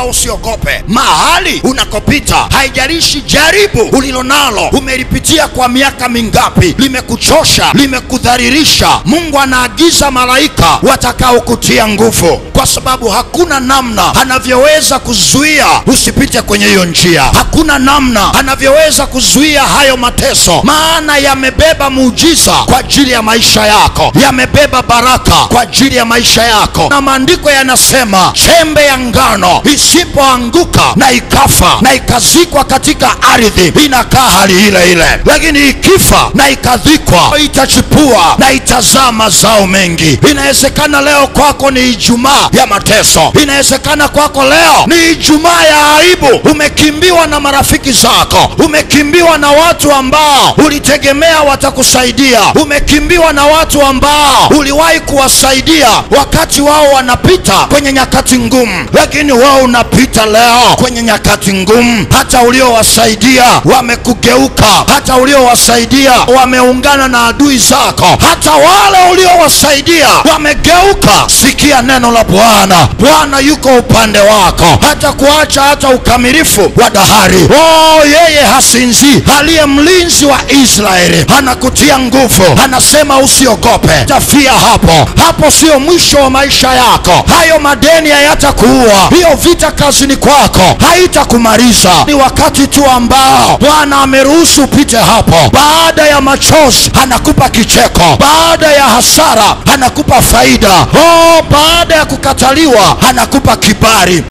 kwamba usiogope. Mahali unakopita, haijalishi jaribu ulilonalo umelipitia kwa miaka mingapi, limekuchosha, limekudhalilisha, Mungu anaagiza malaika watakao kutia nguvu, kwa sababu hakuna namna anavyoweza kuzuia usipite kwenye hiyo njia. Hakuna namna anavyoweza kuzuia hayo mateso, maana yamebeba muujiza kwa ajili ya maisha yako, yamebeba baraka kwa ajili ya maisha yako. Na maandiko yanasema chembe ya ngano isipoanguka na ikafa na ikazikwa katika ardhi, inakaa hali ile ile, lakini ikifa na ikadhikwa itachipua na itazaa mazao mengi. Inawezekana leo kwako ni Ijumaa ya mateso, inawezekana kwako leo ni Ijumaa ya aibu. Umekimbiwa na marafiki zako, umekimbiwa na watu ambao ulitegemea watakusaidia, umekimbiwa na watu ambao uliwahi kuwasaidia wakati wao wanapita kwenye nyakati ngumu, lakini wao unapita leo kwenye nyakati ngumu. Hata uliowasaidia wamekugeuka, hata uliowasaidia wameungana na adui zako, hata wale uliowasaidia wamegeuka. Sikia neno la Bwana. Bwana yuko upande wako, hata kuacha hata ukamilifu wa dahari. Yeye hasinzi, aliye mlinzi wa Israeli anakutia nguvu, anasema usiogope. Tafia hapo hapo, sio mwisho wa maisha yako. Hayo madeni hayatakuua, hiyo vita kazini kwako haitakumaliza. Ni wakati tu ambao Bwana ameruhusu upite hapo. Baada ya machozi anakupa kicheko, baada ya hasara anakupa faida, baada ya kukataliwa anakupa kibali.